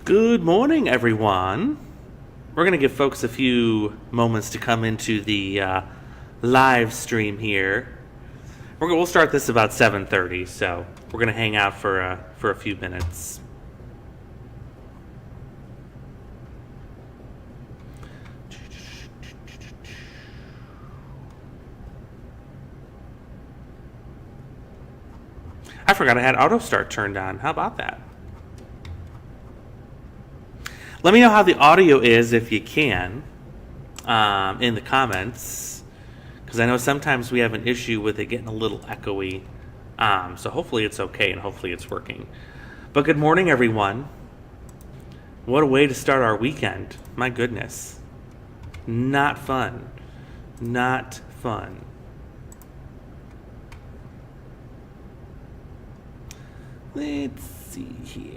Good morning, everyone. We're going to give folks a few moments to come into the live stream here. We'll start this about 7:30, so we're going to hang out for a few minutes. I forgot I had auto start turned on. How about that? Let me know how the audio is if you can in the comments, because I know sometimes we have an issue with it getting a little echoey. So hopefully it's okay and hopefully it's working. But good morning, everyone. What a way to start our weekend. My goodness. Not fun. Not fun. Let's see here.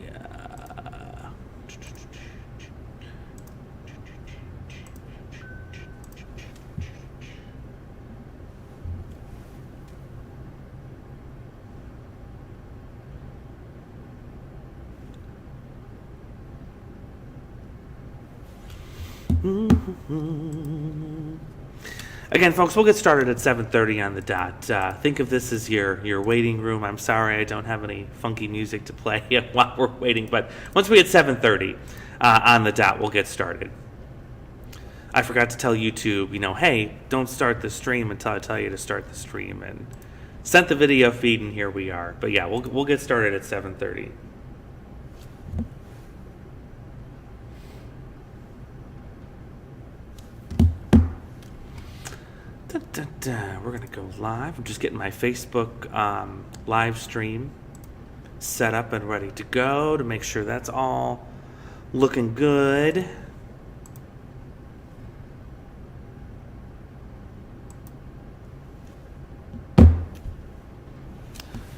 Again, folks, we'll get started at 7:30 on the dot. Think of this as your waiting room. I'm sorry I don't have any funky music to play while we're waiting, but once we hit 7:30 on the dot, we'll get started. I forgot to tell YouTube, hey, don't start the stream until I tell you to start the stream, and sent the video feed, and here we are. But yeah, we'll get started at 7:30. We're going to go live. I'm just getting my Facebook live stream set up and ready to go to make sure that's all looking good. We're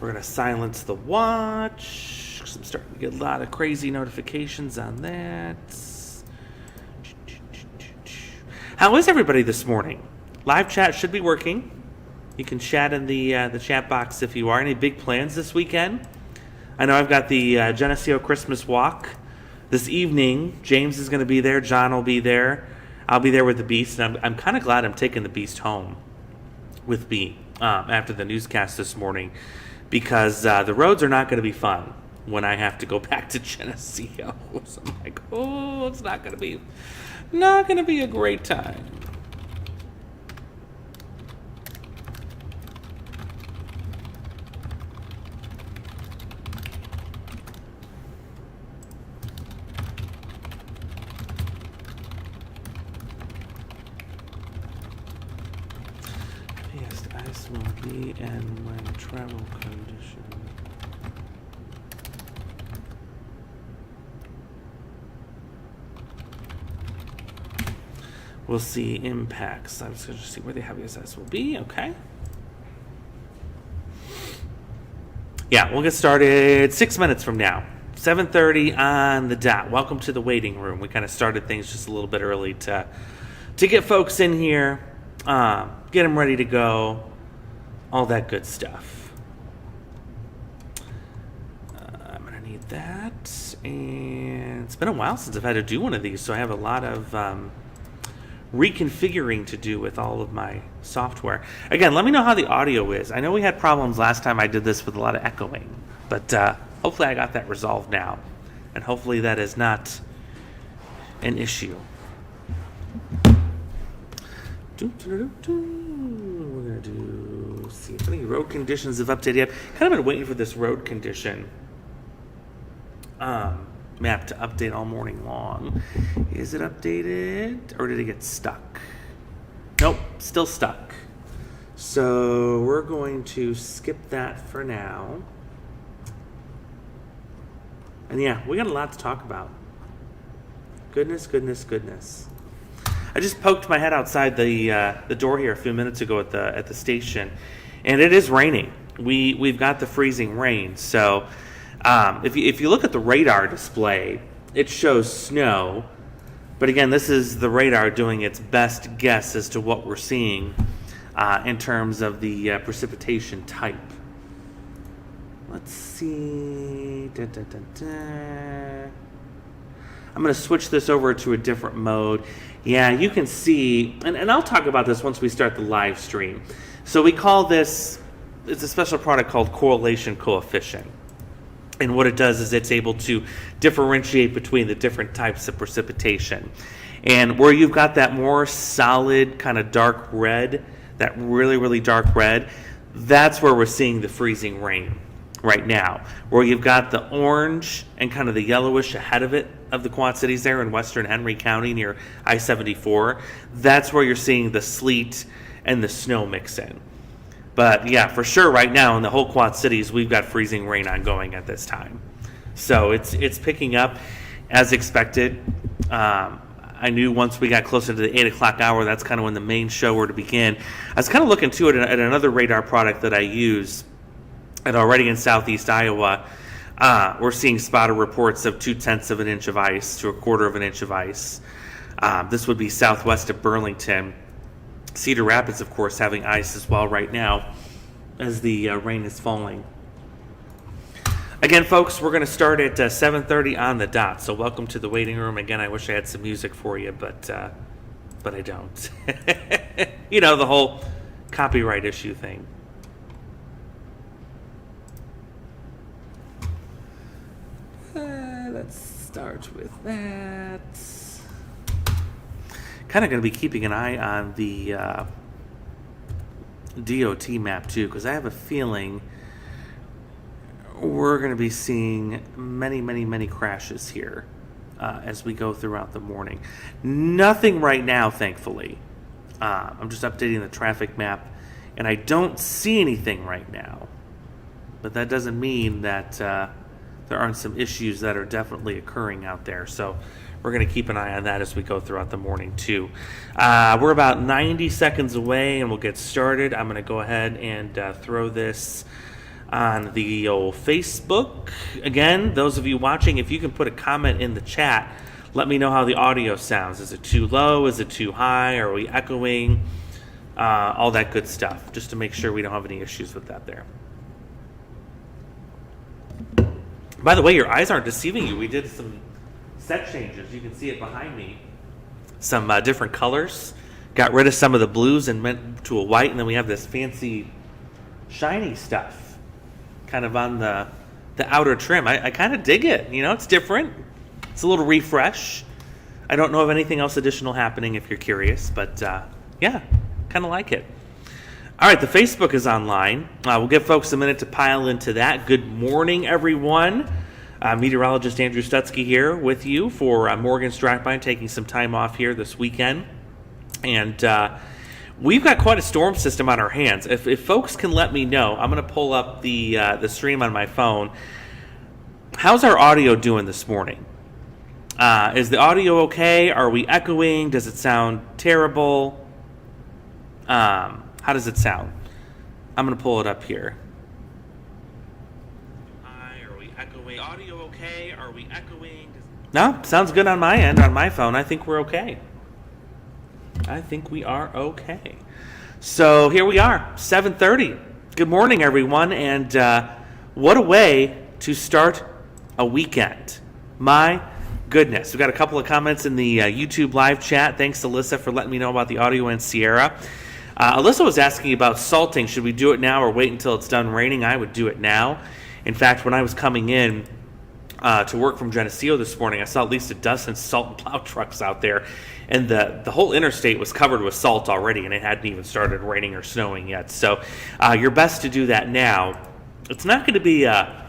going to silence the watch because I'm starting to get a lot of crazy notifications on that. How is everybody this morning? Live chat should be working. You can chat in the chat box if you are. Any big plans this weekend? I know I've got the Geneseo Christmas Walk this evening. James is going to be there. John will be there. I'll be there with the Beast. And I'm kind of glad I'm taking the Beast home with me after the newscast this morning, because the roads are not going to be fun when I have to go back to Geneseo. So I'm like, it's not going to be a great time. And when travel condition. We'll see impacts. I was going to see where the heaviest ice will be. Okay. Yeah, we'll get started 6 minutes from now. 7:30 on the dot. Welcome to the waiting room. We kind of started things just a little bit early to get folks in here, get them ready to go. All that good stuff. I'm going to need that. And it's been a while since I've had to do one of these, so I have a lot of reconfiguring to do with all of my software. Again, let me know how the audio is. I know we had problems last time I did this with a lot of echoing, but hopefully I got that resolved now. And hopefully that is not an issue. We're going to see if any road conditions have updated yet. Kind of been waiting for this road condition map to update all morning long. Is it updated or did it get stuck? Nope, still stuck. So we're going to skip that for now. And yeah, we got a lot to talk about. Goodness. I just poked my head outside the door here a few minutes ago at the station, and it is raining. We've got the freezing rain. So if you look at the radar display, it shows snow. But again, this is the radar doing its best guess as to what we're seeing in terms of the precipitation type. Let's see. I'm going to switch this over to a different mode. Yeah, you can see, and I'll talk about this once we start the live stream. So we call this, it's a special product called correlation coefficient. And what it does is it's able to differentiate between the different types of precipitation. And where you've got that more solid kind of dark red, that really, really dark red, that's where we're seeing the freezing rain right now. Where you've got the orange and kind of the yellowish ahead of it, of the Quad Cities there in western Henry County near I-74, that's where you're seeing the sleet and the snow mix in. But yeah, for sure right now in the whole Quad Cities, we've got freezing rain ongoing at this time. So it's picking up as expected. I knew once we got closer to the 8 o'clock hour, that's kind of when the main show were to begin. I was kind of looking too at another radar product that I use, and already in southeast Iowa, we're seeing spotter reports of 0.2 of an inch of ice to 1/4 of an inch of ice. This would be southwest of Burlington. Cedar Rapids, of course, having ice as well right now as the rain is falling. Again, folks, we're going to start at 7:30 on the dot. So welcome to the waiting room. Again, I wish I had some music for you, but I don't. You know, the whole copyright issue thing. Let's start with that. Kind of going to be keeping an eye on the DOT map too, because I have a feeling we're going to be seeing many crashes here as we go throughout the morning. Nothing right now, thankfully. I'm just updating the traffic map, and I don't see anything right now. But that doesn't mean that there aren't some issues that are definitely occurring out there. So we're going to keep an eye on that as we go throughout the morning, too. We're about 90 seconds away, and we'll get started. I'm going to go ahead and throw this on the old Facebook. Again, those of you watching, if you can put a comment in the chat, let me know how the audio sounds. Is it too low? Is it too high? Are we echoing? All that good stuff, just to make sure we don't have any issues with that there. By the way, your eyes aren't deceiving you. We did some set changes. You can see it behind me. Some different colors. Got rid of some of the blues and went to a white, and then we have this fancy shiny stuff kind of on the outer trim. I kind of dig it. You know, it's different. It's a little refresh. I don't know of anything else additional happening if you're curious, but yeah, kind of like it. All right, the Facebook is online. We'll give folks a minute to pile into that. Good morning, everyone. Meteorologist Andrew Stutzke here with you for Morgan's Drive-By, taking some time off here this weekend. And we've got quite a storm system on our hands. If folks can let me know, I'm going to pull up the stream on my phone. How's our audio doing this morning? Is the audio okay? Are we echoing? Does it sound terrible? How does it sound? I'm going to pull it up here. Hi, are we echoing? Audio okay? Are we echoing? No, sounds good on my end, on my phone. I think we're okay. I think we are okay. So here we are, 7:30. Good morning, everyone, and what a way to start a weekend. My goodness. We've got a couple of comments in the YouTube live chat. Thanks, Alyssa, for letting me know about the audio and Sierra. Alyssa was asking about salting. Should we do it now or wait until it's done raining? I would do it now. In fact, when I was coming in to work from Geneseo this morning, I saw at least a dozen salt and plow trucks out there, and the whole interstate was covered with salt already, and it hadn't even started raining or snowing yet. So you're best to do that now. It's not going to be a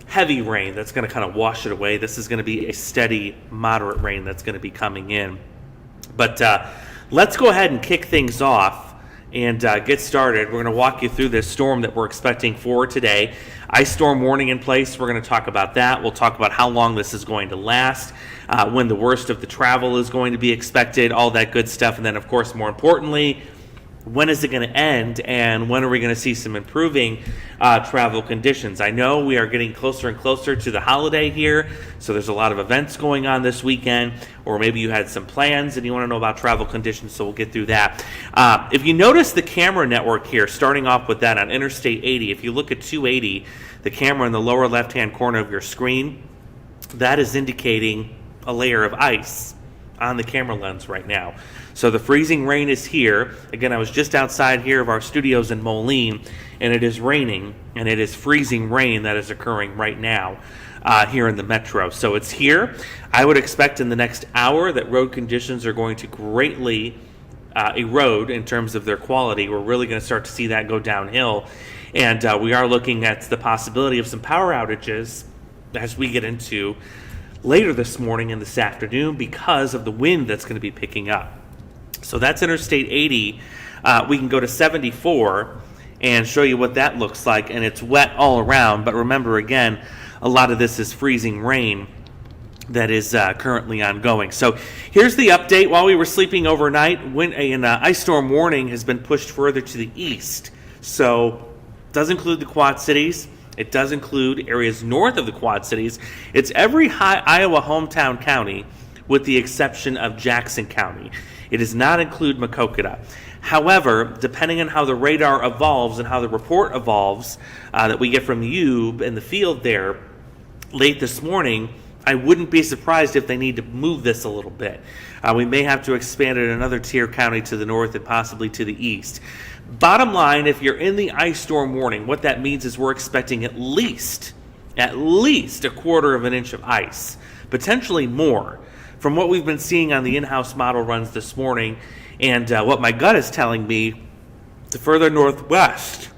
heavy rain that's going to kind of wash it away. This is going to be a steady, moderate rain that's going to be coming in. But let's go ahead and kick things off and get started. We're going to walk you through this storm that we're expecting for today. Ice storm warning in place. We're going to talk about that. We'll talk about how long this is going to last, when the worst of the travel is going to be expected, all that good stuff. And then, of course, more importantly, when is it going to end, and when are we going to see some improving travel conditions? I know we are getting closer and closer to the holiday here, so there's a lot of events going on this weekend, or maybe you had some plans and you want to know about travel conditions, so we'll get through that. If you notice the camera network here, starting off with that on Interstate 80, if you look at 280, the camera in the lower left-hand corner of your screen, that is indicating a layer of ice on the camera lens right now. So the freezing rain is here. Again, I was just outside here of our studios in Moline, and it is raining, and it is freezing rain that is occurring right now here in the metro. So it's here. I would expect in the next hour that road conditions are going to greatly erode in terms of their quality. We're really going to start to see that go downhill. And we are looking at the possibility of some power outages as we get into later this morning and this afternoon because of the wind that's going to be picking up. So that's Interstate 80. We can go to 74 and show you what that looks like. And it's wet all around. But remember, again, a lot of this is freezing rain that is currently ongoing. So here's the update. While we were sleeping overnight, an ice storm warning has been pushed further to the east. So it does include the Quad Cities. It does include areas north of the Quad Cities. It's every Iowa hometown county with the exception of Jackson County. It does not include Maquoketa. However, depending on how the radar evolves and how the report evolves that we get from you in the field there late this morning, I wouldn't be surprised if they need to move this a little bit. We may have to expand it another tier county to the north and possibly to the east. Bottom line, if you're in the ice storm warning, what that means is we're expecting at least a quarter of an inch of ice, potentially more. From what we've been seeing on the in-house model runs this morning and what my gut is telling me, the further northwest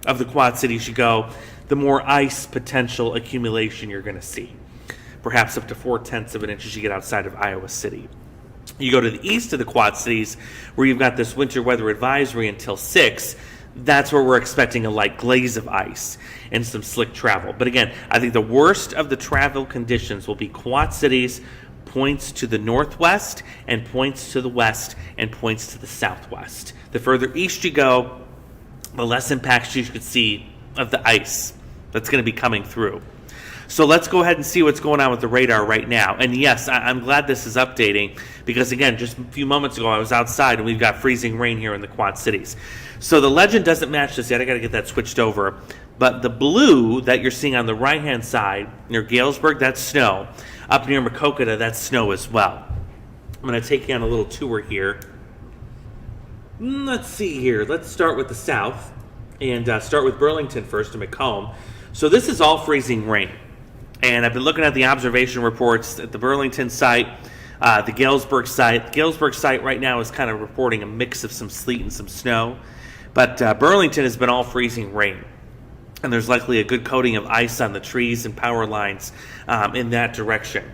of the Quad Cities you go, the more ice potential accumulation you're going to see. Perhaps up to 0.4 of an inch as you get outside of Iowa City. You go to the east of the Quad Cities, where you've got this winter weather advisory until 6. That's where we're expecting a light glaze of ice and some slick travel. But again, I think the worst of the travel conditions will be Quad Cities, points to the northwest, and points to the west, and points to the southwest. The further east you go, the less impacts you could see of the ice that's going to be coming through. So let's go ahead and see what's going on with the radar right now. And yes, I'm glad this is updating because, again, just a few moments ago I was outside and we've got freezing rain here in the Quad Cities. So the legend doesn't match this yet. I got to get that switched over. But the blue that you're seeing on the right-hand side near Galesburg, that's snow. Up near Maquoketa, that's snow as well. I'm going to take you on a little tour here. Let's see here. Let's start with the south and start with Burlington first and Macomb. So this is all freezing rain. And I've been looking at the observation reports at the Burlington site, the Galesburg site. The Galesburg site right now is kind of reporting a mix of some sleet and some snow. But Burlington has been all freezing rain. And there's likely a good coating of ice on the trees and power lines in that direction.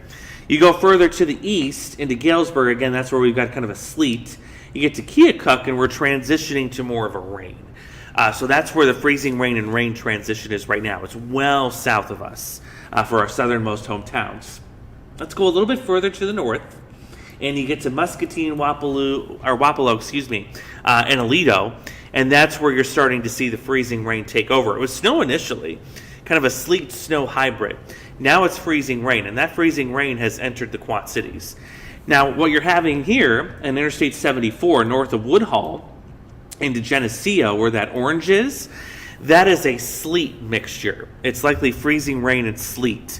You go further to the east into Galesburg, again, that's where we've got kind of a sleet. You get to Keokuk, and we're transitioning to more of a rain. So that's where the freezing rain and rain transition is right now. It's well south of us for our southernmost hometowns. Let's go a little bit further to the north, and you get to Muscatine, Wapello, and Aledo, and that's where you're starting to see the freezing rain take over. It was snow initially, kind of a sleet-snow hybrid. Now it's freezing rain, and that freezing rain has entered the Quad Cities. Now, what you're having here on Interstate 74 north of Woodhull into Geneseo, where that orange is, that is a sleet mixture. It's likely freezing rain and sleet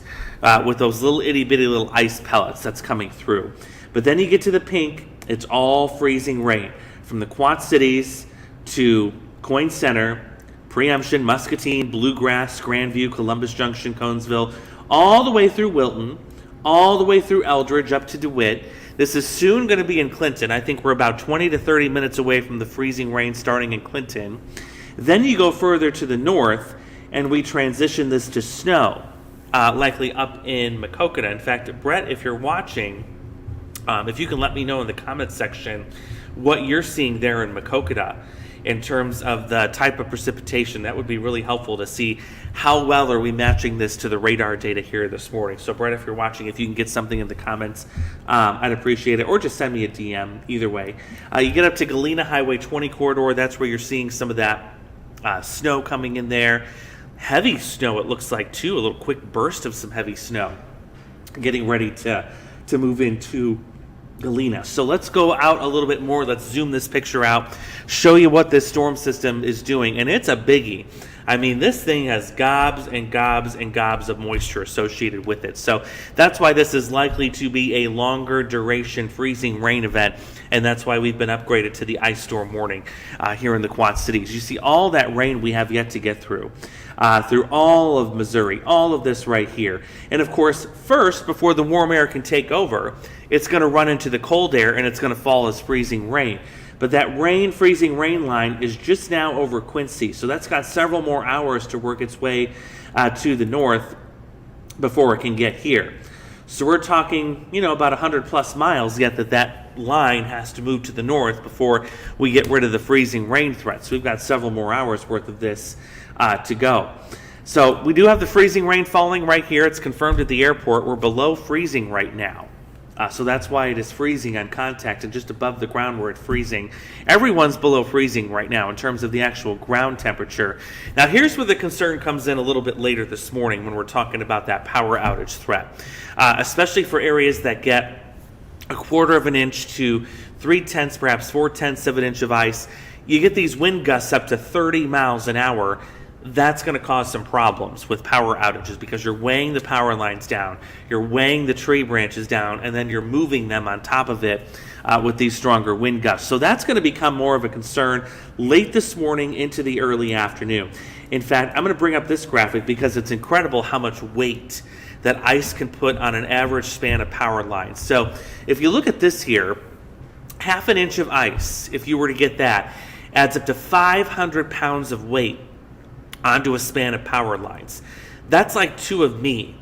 with those little itty-bitty little ice pellets that's coming through. But then you get to the pink, it's all freezing rain. From the Quad Cities to Coyne Center, Preemption, Muscatine, Bluegrass, Grandview, Columbus Junction, Conesville, all the way through Wilton, all the way through Eldridge up to DeWitt. This is soon going to be in Clinton. I think we're about 20 to 30 minutes away from the freezing rain starting in Clinton. Then you go further to the north, and we transition this to snow, likely up in Maquoketa. In fact, Brett, if you're watching, if you can let me know in the comments section what you're seeing there in Maquoketa in terms of the type of precipitation, that would be really helpful to see how well are we matching this to the radar data here this morning. So, Brett, if you're watching, if you can get something in the comments, I'd appreciate it. Or just send me a DM, either way. You get up to Galena Highway 20 corridor. That's where you're seeing some of that snow coming in there. Heavy snow, it looks like, too. A little quick burst of some heavy snow. Getting ready to move into Galena. So let's go out a little bit more. Let's zoom this picture out, show you what this storm system is doing. And it's a biggie. I mean, this thing has gobs and gobs and gobs of moisture associated with it. So that's why this is likely to be a longer duration freezing rain event, and that's why we've been upgraded to the ice storm warning here in the Quad Cities. You see all that rain we have yet to get through all of Missouri, all of this right here. And of course, first, before the warm air can take over, it's going to run into the cold air and it's going to fall as freezing rain. But that freezing rain line is just now over Quincy, so that's got several more hours to work its way to the north before it can get here. So we're talking, about 100 plus miles yet that line has to move to the north before we get rid of the freezing rain threat. So we've got several more hours worth of this to go. So we do have the freezing rain falling right here. It's confirmed at the airport. We're below freezing right now. So that's why it is freezing on contact, and just above the ground we're at freezing. Everyone's below freezing right now in terms of the actual ground temperature. Now here's where the concern comes in a little bit later this morning when we're talking about that power outage threat, especially for areas that get 1/4 of an inch to 3/10, perhaps 4/10 of an inch of ice. You get these wind gusts up to 30 miles an hour. That's going to cause some problems with power outages because you're weighing the power lines down, you're weighing the tree branches down, and then you're moving them on top of it with these stronger wind gusts. So that's going to become more of a concern late this morning into the early afternoon. In fact, I'm going to bring up this graphic because it's incredible how much weight that ice can put on an average span of power lines. So if you look at this here, 1/2 an inch of ice, if you were to get that, adds up to 500 pounds of weight onto a span of power lines. That's like 2 of me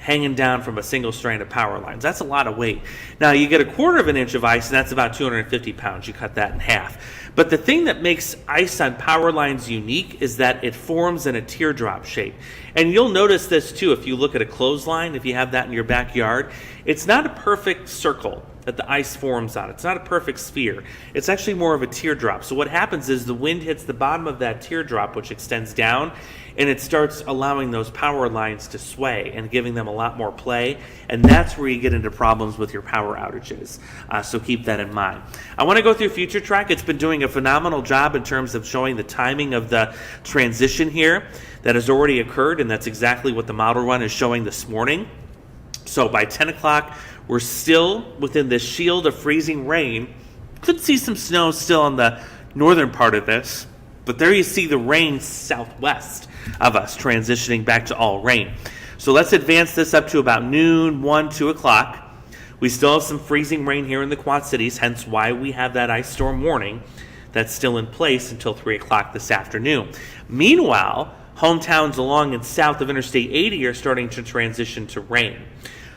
hanging down from a single strand of power lines. That's a lot of weight. Now you get 1/4 of an inch of ice, and that's about 250 pounds. You cut that in half. But the thing that makes ice on power lines unique is that it forms in a teardrop shape. And you'll notice this too if you look at a clothesline, if you have that in your backyard. It's not a perfect circle that the ice forms on. It's not a perfect sphere. It's actually more of a teardrop. So what happens is the wind hits the bottom of that teardrop, which extends down, and it starts allowing those power lines to sway and giving them a lot more play. And that's where you get into problems with your power outages. So keep that in mind. I want to go through Future Track. It's been doing a phenomenal job in terms of showing the timing of the transition here that has already occurred, and that's exactly what the model run is showing this morning. So by 10 o'clock, we're still within this shield of freezing rain. Could see some snow still on the northern part of this, but there you see the rain southwest of us transitioning back to all rain. So let's advance this up to about noon, 1, 2 o'clock. We still have some freezing rain here in the Quad Cities, hence why we have that ice storm warning that's still in place until 3 o'clock this afternoon. Meanwhile, hometowns along and south of Interstate 80 are starting to transition to rain.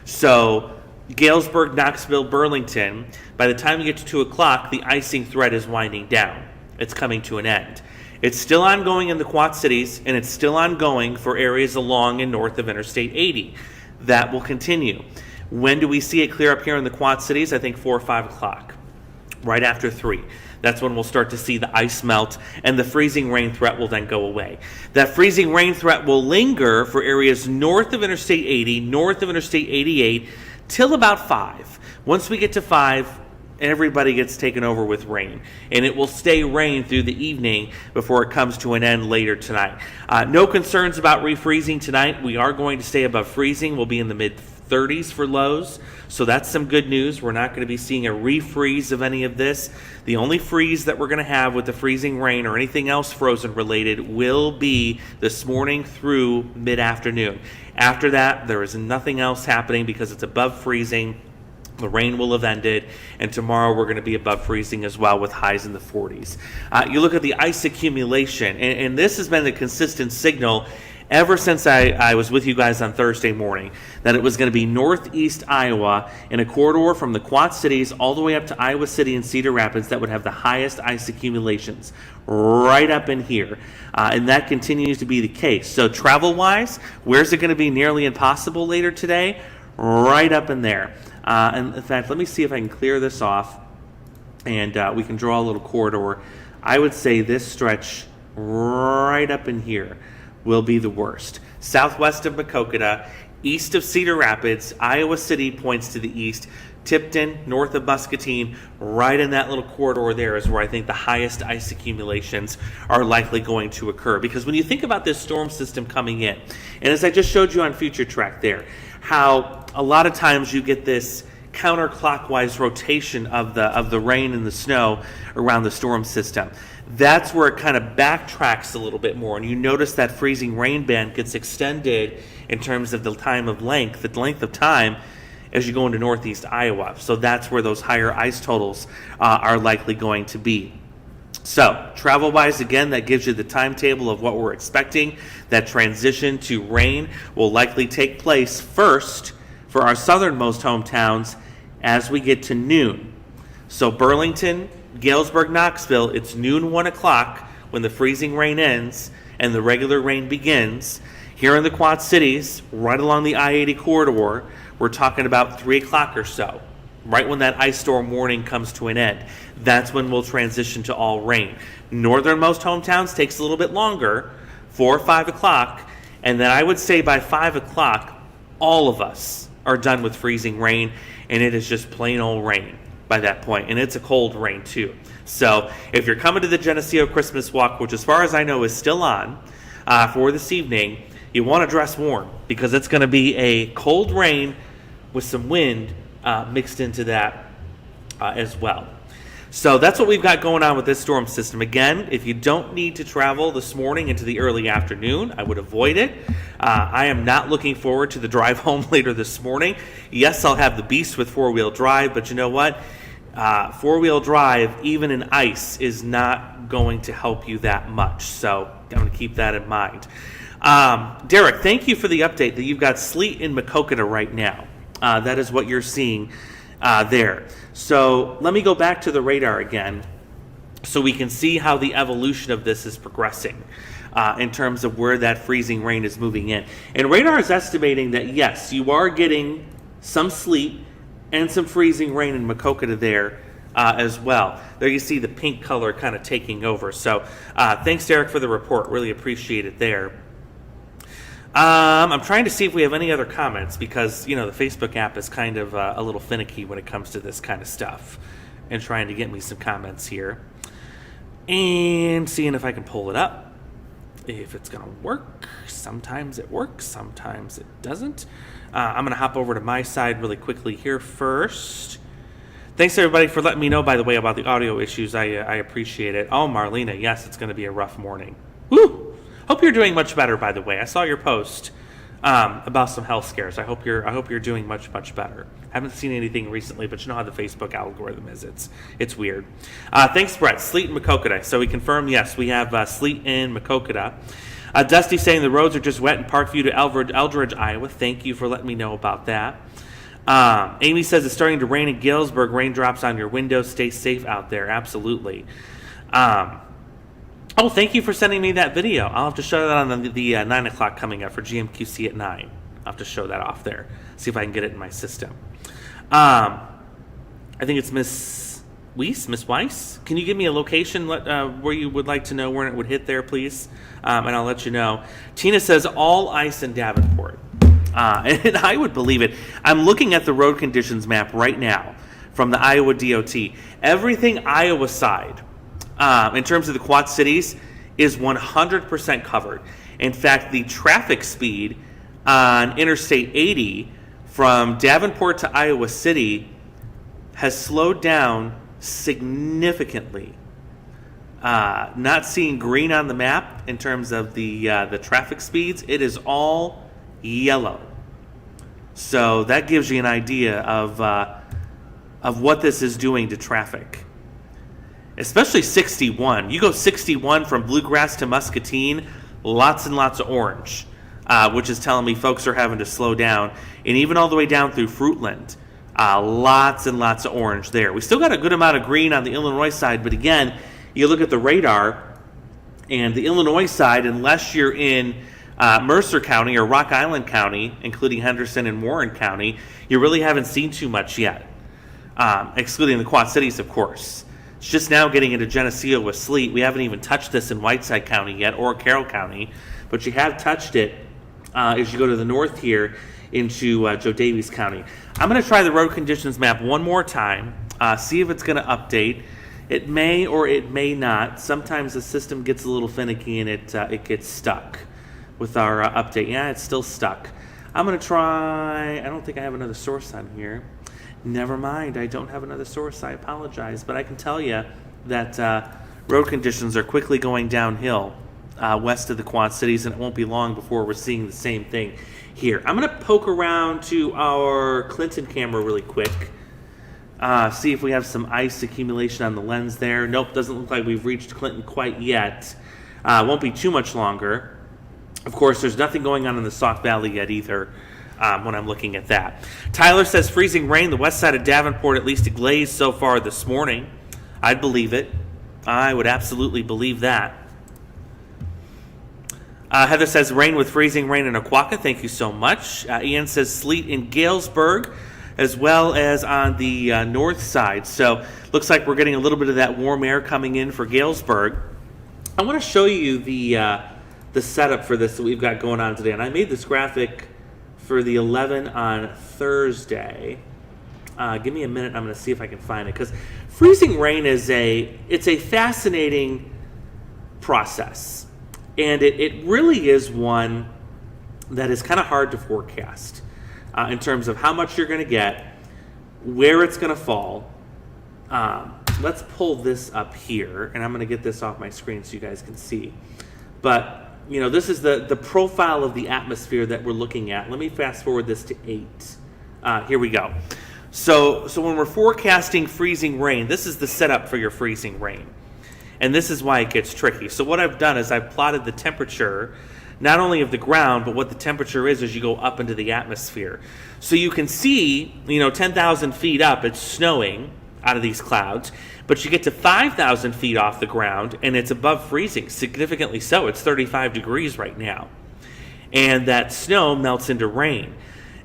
So Galesburg, Knoxville, Burlington, by the time you get to 2 o'clock, the icing threat is winding down. It's coming to an end. It's still ongoing in the Quad Cities, and it's still ongoing for areas along and north of Interstate 80. That will continue. When do we see it clear up here in the Quad Cities? I think 4 or 5 o'clock, right after 3. That's when we'll start to see the ice melt, and the freezing rain threat will then go away. That freezing rain threat will linger for areas north of Interstate 80, north of Interstate 88, till about 5. Once we get to 5, everybody gets taken over with rain, and it will stay rain through the evening before it comes to an end later tonight. No concerns about refreezing tonight. We are going to stay above freezing. We'll be in the mid-30s for lows, so that's some good news. We're not going to be seeing a refreeze of any of this. The only freeze that we're going to have with the freezing rain or anything else frozen related will be this morning through mid-afternoon. After that, there is nothing else happening because it's above freezing. The rain will have ended, and tomorrow we're going to be above freezing as well with highs in the 40s. You look at the ice accumulation, and this has been the consistent signal ever since I was with you guys on Thursday morning, that it was going to be northeast Iowa in a corridor from the Quad Cities all the way up to Iowa City and Cedar Rapids that would have the highest ice accumulations right up in here. And that continues to be the case. So travel-wise, where's it going to be nearly impossible later today? Right up in there. And in fact, let me see if I can clear this off, and we can draw a little corridor. I would say this stretch right up in here will be the worst. Southwest of Maquoketa, east of Cedar Rapids, Iowa City points to the east, Tipton, north of Muscatine, right in that little corridor there is where I think the highest ice accumulations are likely going to occur. Because when you think about this storm system coming in, and as I just showed you on Future Track there, how a lot of times you get this counterclockwise rotation of the rain and the snow around the storm system. That's where it kind of backtracks a little bit more, and you notice that freezing rain band gets extended in terms of the length of time as you go into northeast Iowa. So that's where those higher ice totals are likely going to be. So travel-wise, again, that gives you the timetable of what we're expecting. That transition to rain will likely take place first for our southernmost hometowns as we get to noon. So Burlington, Galesburg, Knoxville, it's noon, 1 o'clock when the freezing rain ends and the regular rain begins. Here in the Quad Cities, right along the I-80 corridor, we're talking about 3 o'clock or so, right when that ice storm warning comes to an end. That's when we'll transition to all rain. Northernmost hometowns takes a little bit longer, 4 or 5 o'clock, and then I would say by 5 o'clock, all of us are done with freezing rain, and it is just plain old rain by that point, and it's a cold rain too. So if you're coming to the Geneseo Christmas Walk, which as far as I know is still on for this evening, you want to dress warm because it's going to be a cold rain with some wind mixed into that as well. So that's what we've got going on with this storm system. Again, if you don't need to travel this morning into the early afternoon, I would avoid it. I am not looking forward to the drive home later this morning. Yes, I'll have the beast with four-wheel drive, but you know what? Four-wheel drive, even in ice, is not going to help you that much. So I'm going to keep that in mind. Derek, thank you for the update that you've got sleet in Maquoketa right now. That is what you're seeing there. So let me go back to the radar again so we can see how the evolution of this is progressing in terms of where that freezing rain is moving in. And radar is estimating that, yes, you are getting some sleet and some freezing rain in Maquoketa there as well. There you see the pink color kind of taking over. So thanks, Derek, for the report. Really appreciate it there. I'm trying to see if we have any other comments because, the Facebook app is kind of a little finicky when it comes to this kind of stuff and trying to get me some comments here and seeing if I can pull it up, if it's going to work. Sometimes it works, sometimes it doesn't. I'm going to hop over to my side really quickly here first. Thanks, everybody, for letting me know, by the way, about the audio issues. I appreciate it. Oh, Marlena, yes, it's going to be a rough morning. Woo! Hope you're doing much better, by the way. I saw your post about some health scares. I hope you're doing much better. Haven't seen anything recently, but you know how the Facebook algorithm is. It's weird. Thanks, Brett. Sleet in Maquoketa. So we confirm, yes, we have sleet in Maquoketa. Dusty saying the roads are just wet in Parkview to Eldridge, Iowa. Thank you for letting me know about that. Amy says it's starting to rain in Galesburg. Raindrops on your windows. Stay safe out there. Absolutely. Oh, thank you for sending me that video. I'll have to show that on the 9 o'clock coming up for GMQC at 9. I'll have to show that off there. See if I can get it in my system. I think it's Miss Weiss. Can you give me a location where you would like to know where it would hit there, please? And I'll let you know. Tina says all ice in Davenport. And I would believe it. I'm looking at the road conditions map right now from the Iowa DOT. Everything Iowa side, in terms of the Quad Cities, is 100% covered. In fact, the traffic speed on Interstate 80 from Davenport to Iowa City has slowed down significantly. Not seeing green on the map in terms of the traffic speeds. It is all yellow. So that gives you an idea of what this is doing to traffic. Especially 61. You go 61 from Bluegrass to Muscatine, lots and lots of orange, which is telling me folks are having to slow down. And even all the way down through Fruitland, lots and lots of orange there. We still got a good amount of green on the Illinois side, but again, you look at the radar, and the Illinois side, unless you're in Mercer County or Rock Island County, including Henderson and Warren County, you really haven't seen too much yet, excluding the Quad Cities, of course. It's just now getting into Geneseo with sleet. We haven't even touched this in Whiteside County yet or Carroll County, but you have touched it as you go to the north here into Joe Daviess County. I'm going to try the road conditions map one more time, see if it's going to update. It may or it may not. Sometimes the system gets a little finicky and it gets stuck with our update. Yeah, it's still stuck. I'm going to try. I don't think I have another source on here. Never mind, I don't have another source. I apologize. But I can tell you that road conditions are quickly going downhill west of the Quad Cities, and it won't be long before we're seeing the same thing here. I'm going to poke around to our Clinton camera really quick. See if we have some ice accumulation on the lens there. Nope, doesn't look like we've reached Clinton quite yet. Won't be too much longer. Of course, there's nothing going on in the Sauk Valley yet either when I'm looking at that. Tyler says freezing rain, the west side of Davenport, at least a glaze so far this morning. I'd believe it. I would absolutely believe that. Heather says rain with freezing rain in Aquaka. Thank you so much. Ian says sleet in Galesburg, as well as on the north side. So looks like we're getting a little bit of that warm air coming in for Galesburg. I want to show you the setup for this that we've got going on today. And I made this graphic for the 11 on Thursday. Give me a minute. I'm going to see if I can find it. Because freezing rain it's a fascinating process. And it really is one that is kind of hard to forecast in terms of how much you're going to get, where it's going to fall. Let's pull this up here. And I'm going to get this off my screen so you guys can see. But this is the profile of the atmosphere that we're looking at. Let me fast forward this to 8. Here we go. So when we're forecasting freezing rain, this is the setup for your freezing rain. And this is why it gets tricky. So what I've done is I've plotted the temperature, not only of the ground, but what the temperature is as you go up into the atmosphere. So you can see, 10,000 feet up, it's snowing out of these clouds. But you get to 5,000 feet off the ground, and it's above freezing, significantly so. It's 35 degrees right now. And that snow melts into rain.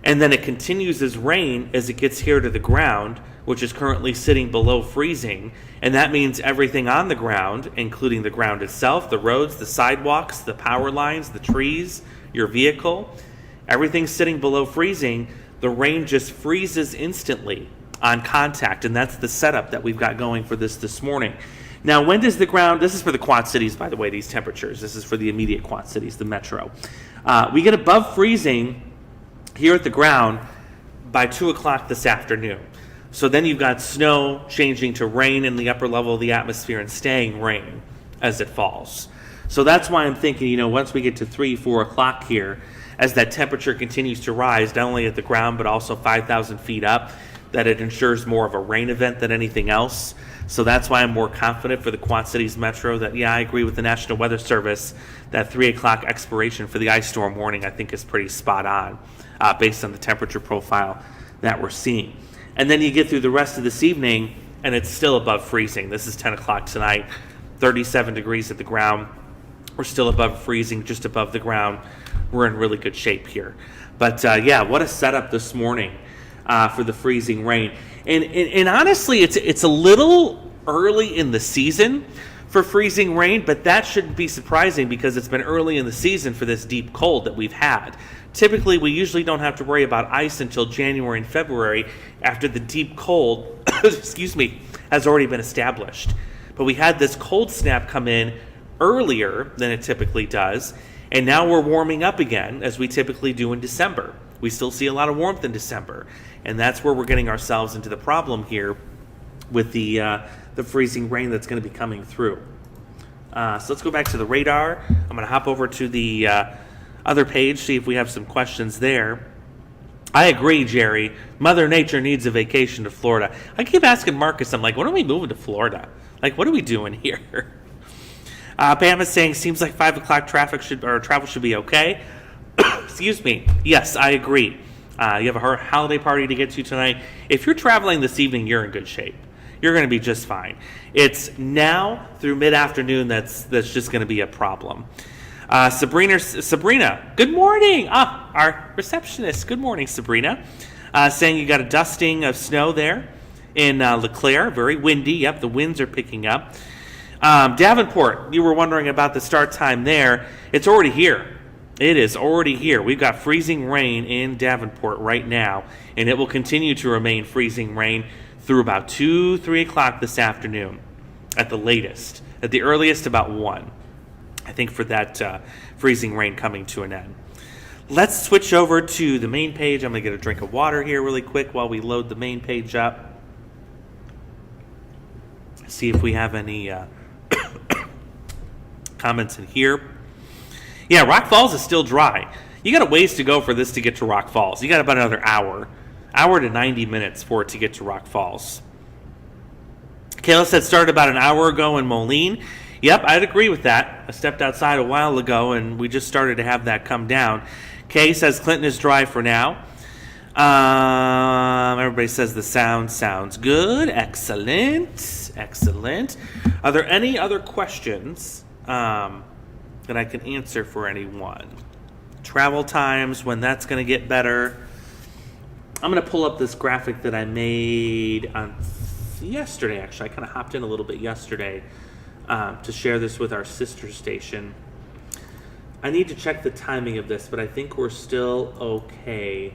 And then it continues as rain as it gets here to the ground, which is currently sitting below freezing. And that means everything on the ground, including the ground itself, the roads, the sidewalks, the power lines, the trees, your vehicle, everything's sitting below freezing. The rain just freezes instantly on contact, and that's the setup that we've got going for this morning. Now, when does the ground, this is for the Quad Cities, by the way, these temperatures. This is for the immediate Quad Cities, the metro. We get above freezing here at the ground by 2 o'clock this afternoon. So then you've got snow changing to rain in the upper level of the atmosphere and staying rain as it falls. So that's why I'm thinking, once we get to 3, 4 o'clock here, as that temperature continues to rise, not only at the ground, but also 5,000 feet up, that it ensures more of a rain event than anything else. So that's why I'm more confident for the Quad Cities Metro that, I agree with the National Weather Service, that 3 o'clock expiration for the ice storm warning I think is pretty spot on based on the temperature profile that we're seeing. And then you get through the rest of this evening, and it's still above freezing. This is 10 o'clock tonight, 37 degrees at the ground. We're still above freezing, just above the ground. We're in really good shape here. But, what a setup this morning for the freezing rain. And honestly, it's a little early in the season for freezing rain, but that shouldn't be surprising because it's been early in the season for this deep cold that we've had. Typically, we usually don't have to worry about ice until January and February after the deep cold, has already been established. But we had this cold snap come in earlier than it typically does, and now we're warming up again as we typically do in December. We still see a lot of warmth in December, and that's where we're getting ourselves into the problem here with the freezing rain that's going to be coming through. So let's go back to the radar. I'm going to hop over to the other page, see if we have some questions there. I agree, Jerry. Mother Nature needs a vacation to Florida. I keep asking Marcus, I'm like, when are we moving to Florida? Like, what are we doing here? Pam is saying, seems like 5 o'clock travel should be okay. Excuse me. Yes, I agree. You have a holiday party to get to tonight. If you're traveling this evening, you're in good shape. You're going to be just fine. It's now through mid-afternoon that's just going to be a problem. Sabrina, good morning. Our receptionist. Good morning, Sabrina. Saying you got a dusting of snow there in LeClaire. Very windy. Yep, the winds are picking up. Davenport, you were wondering about the start time there. It's already here. It is already here. We've got freezing rain in Davenport right now, and it will continue to remain freezing rain through about 2, 3 o'clock this afternoon at the latest. At the earliest, about 1. I think for that freezing rain coming to an end. Let's switch over to the main page. I'm going to get a drink of water here really quick while we load the main page up. See if we have any comments in here. Yeah, Rock Falls is still dry. You got a ways to go for this to get to Rock Falls. You got about another hour to 90 minutes for it to get to Rock Falls. Kayla said started about an hour ago in Moline. Yep, I'd agree with that. I stepped outside a while ago, and we just started to have that come down. Kay says Clinton is dry for now. Everybody says the sound sounds good. Excellent. Excellent. Are there any other questions that I can answer for anyone? Travel times, when that's going to get better. I'm going to pull up this graphic that I made on yesterday, actually. I kind of hopped in a little bit yesterday to share this with our sister station. I need to check the timing of this, but I think we're still okay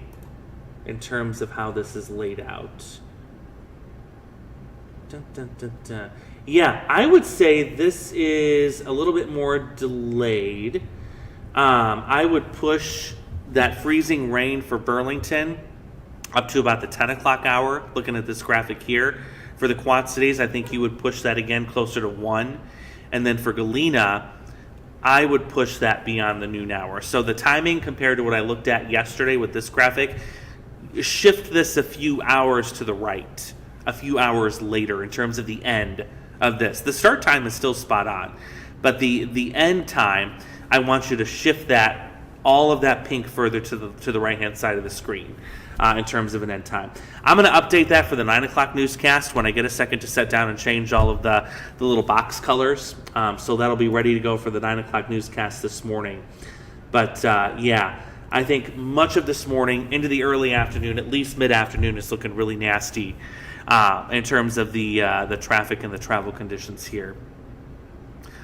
in terms of how this is laid out. Dun, dun, dun, dun. Yeah, I would say this is a little bit more delayed. I would push that freezing rain for Burlington up to about the 10 o'clock hour. Looking at this graphic here. For the Quad Cities, I think you would push that again closer to 1. And then for Galena, I would push that beyond the noon hour. So the timing compared to what I looked at yesterday with this graphic, shift this a few hours to the right, a few hours later in terms of the end of this. The start time is still spot on, but the end time, I want you to shift that, all of that pink further to the right-hand side of the screen in terms of an end time. I'm going to update that for the 9 o'clock newscast when I get a second to sit down and change all of the little box colors. So that'll be ready to go for the 9 o'clock newscast this morning. But yeah, I think much of this morning into the early afternoon, at least mid-afternoon, is looking really nasty in terms of the traffic and the travel conditions here.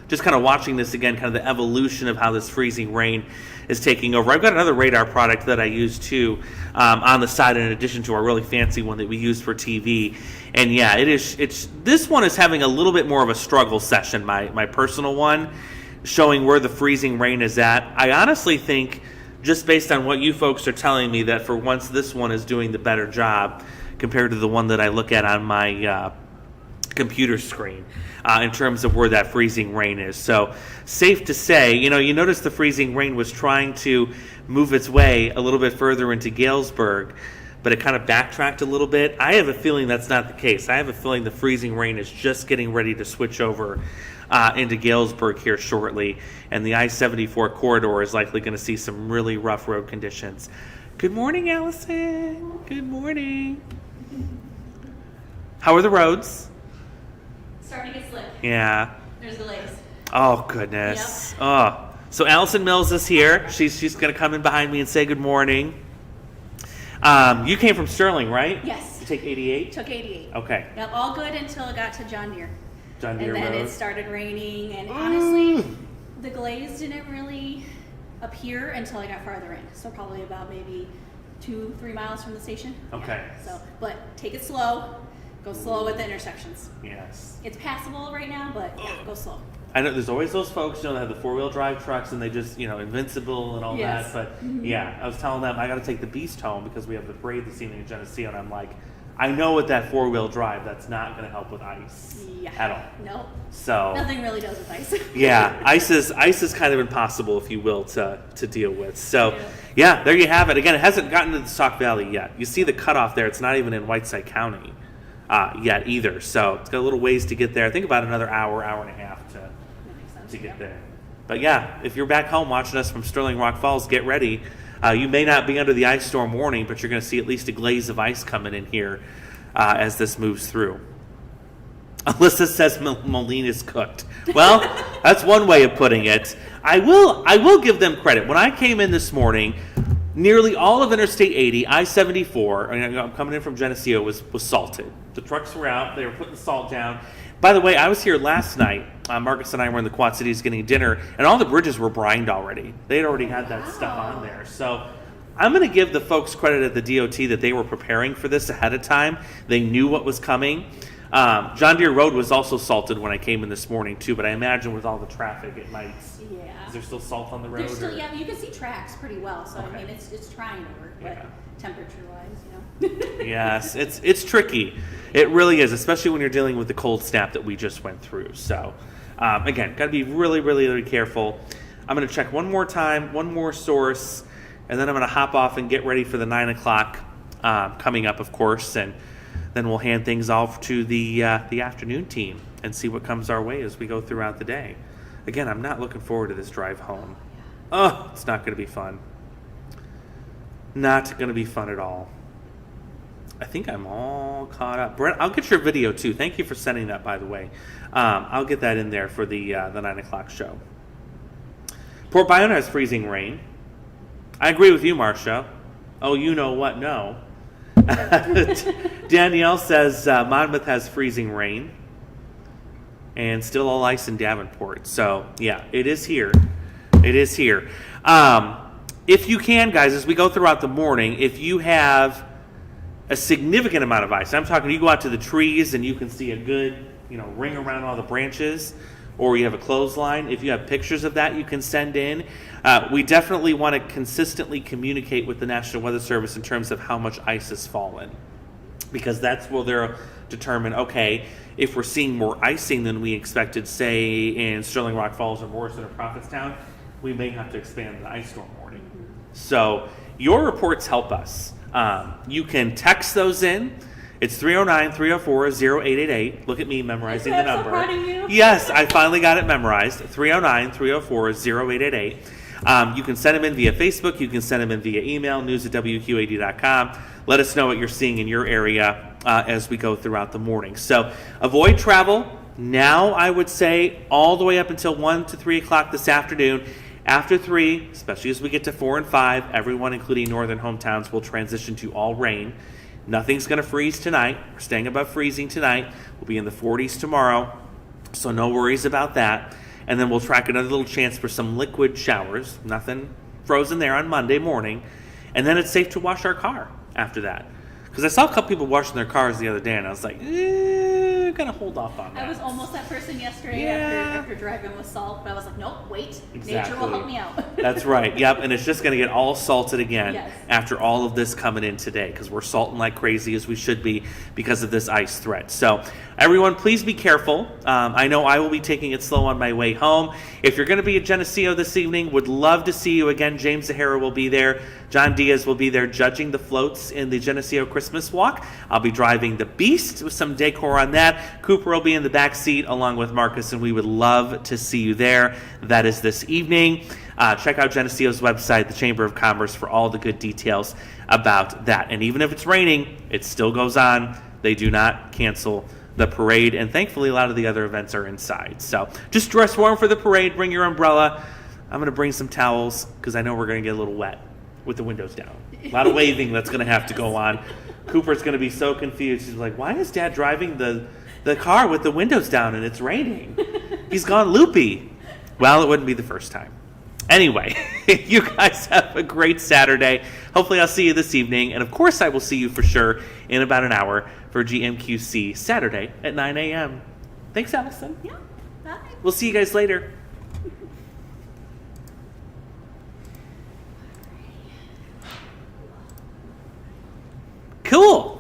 Just kind of watching this again, kind of the evolution of how this freezing rain is taking over. I've got another radar product that I use too on the side in addition to our really fancy one that we use for TV. And yeah, this one is having a little bit more of a struggle session, my personal one, showing where the freezing rain is at. I honestly think, just based on what you folks are telling me, that for once this one is doing the better job compared to the one that I look at on my computer screen in terms of where that freezing rain is. So safe to say, you notice the freezing rain was trying to move its way a little bit further into Galesburg, but it kind of backtracked a little bit. I have a feeling that's not the case. I have a feeling the freezing rain is just getting ready to switch over into Galesburg here shortly, and the I-74 corridor is likely going to see some really rough road conditions. Good morning, Allison. Good morning. How are the roads? Starting to get slick. Yeah. There's delays. Oh, goodness. Yep. Oh. So Allison Mills is here. She's going to come in behind me and say good morning. You came from Sterling, right? Yes. You take 88? Took 88. Okay. Yep, all good until it got to John Deere. John Deere And then Road. it started raining, and honestly, the glaze didn't really appear until I got farther in. So probably about maybe 2-3 miles from the station. Okay. Yeah. So, but take it slow. Go slow with the intersections. Yes. It's passable right now, but yeah, go slow. I know there's always those folks, that have the four-wheel drive trucks and they just, invincible and all Yes. that. But yeah, I was telling them I got to take the Beast home because we have the parade this evening in Geneseo, and I'm like, I know with that four-wheel drive, that's not going to help with ice at all. Nope. So Nothing really does with ice. yeah, ice is kind of impossible, if you will, to deal with. So yeah, there you have it. Again, it hasn't gotten to the Sauk Valley yet. You see the cutoff there. It's not even in Whiteside County yet either. So it's got a little ways to get there. I think about another hour and a half to get there. But yeah, if you're back home watching us from Sterling Rock Falls, get ready. You may not be under the ice storm warning, but you're going to see at least a glaze of ice coming in here as this moves through. Alyssa says Moline is cooked. Well, that's one way of putting it. I will give them credit. When I came in this morning, Nearly all of Interstate 80, I-74, I'm coming in from Geneseo, was salted. The trucks were out. They were putting the salt down. By the way, I was here last night. Marcus and I were in the Quad Cities getting dinner, and all the bridges were brined already. They had already had that stuff on there. So I'm going to give the folks credit at the DOT that they were preparing for this ahead of time. They knew what was coming. John Deere Road was also salted when I came in this morning, too, but I imagine with all the traffic, it might... Yeah. Is there still salt on the road? There's still, yeah, you can see tracks pretty well. So Okay. I mean, it's trying to work, but Yeah. temperature-wise, Yes, it's tricky. It really is, especially when you're dealing with the cold snap that we just went through. So, again, got to be really, really, really careful. I'm going to check one more time, one more source, and then I'm going to hop off and get ready for the 9 o'clock coming up, of course, and then we'll hand things off to the afternoon team and see what comes our way as we go throughout the day. Again, I'm not looking forward to this drive home. Oh, it's not going to be fun. Not going to be fun at all. I think I'm all caught up. Brent, I'll get your video too. Thank you for sending that, by the way. I'll get that in there for the 9 o'clock show. Port Bayonne has freezing rain. I agree with you, Marcia. Oh, you know what? No. Danielle says Monmouth has freezing rain. And still all ice in Davenport. So, yeah, it is here. It is here. If you can, guys, as we go throughout the morning, if you have a significant amount of ice, I'm talking you go out to the trees and you can see a good, ring around all the branches, or you have a clothesline. If you have pictures of that, you can send in. We definitely want to consistently communicate with the National Weather Service in terms of how much ice has fallen, because that's where they'll determine, okay, if we're seeing more icing than we expected, say in Sterling Rock Falls or Morrison or Prophetstown, we may have to expand the ice storm warning. So your reports help us. You can text those in. It's 309-304-0888. Look at me memorizing the number. I'm so proud of you. Yes, I finally got it memorized. 309-304-0888. You can send them in via Facebook. You can send them in via email, news@wqad.com. Let us know what you're seeing in your area as we go throughout the morning. So avoid travel now, I would say, all the way up until 1 to 3 o'clock this afternoon. After 3, especially as we get to 4 and 5, everyone, including northern hometowns, will transition to all rain. Nothing's going to freeze tonight. We're staying above freezing tonight. We'll be in the 40s tomorrow, so no worries about that. And then we'll track another little chance for some liquid showers. Nothing frozen there on Monday morning. And then it's safe to wash our car after that. Because I saw a couple people washing their cars the other day, and I was like, gonna hold off on that. I was almost that person yesterday after driving with salt, but I was like, nope, wait, Exactly. nature will help me out. That's right. Yep, and it's just going to get all salted again Yes. after all of this coming in today, because we're salting like crazy, as we should be, because of this ice threat. So everyone, please be careful. I know I will be taking it slow on my way home. If you're going to be at Geneseo this evening, would love to see you again. James Zahara will be there. John Diaz will be there judging the floats in the Geneseo Christmas Walk. I'll be driving the Beast with some decor on that. Cooper will be in the back seat along with Marcus, and we would love to see you there. That is this evening. Check out Geneseo's website, the Chamber of Commerce, for all the good details about that. And even if it's raining, it still goes on. They do not cancel the parade, and thankfully a lot of the other events are inside. So just dress warm for the parade. Bring your umbrella. I'm going to bring some towels because I know we're going to get a little wet with the windows down. A lot of waving that's going to have to go on. Cooper's going to be so confused. He's like, why is Dad driving the car with the windows down and it's raining? He's gone loopy. Well, it wouldn't be the first time. Anyway, you guys have a great Saturday. Hopefully I'll see you this evening. And of course I will see you for sure in about an hour for GMQC Saturday at 9 a.m. Thanks, Allison. Yeah, bye. We'll see you guys later. Cool.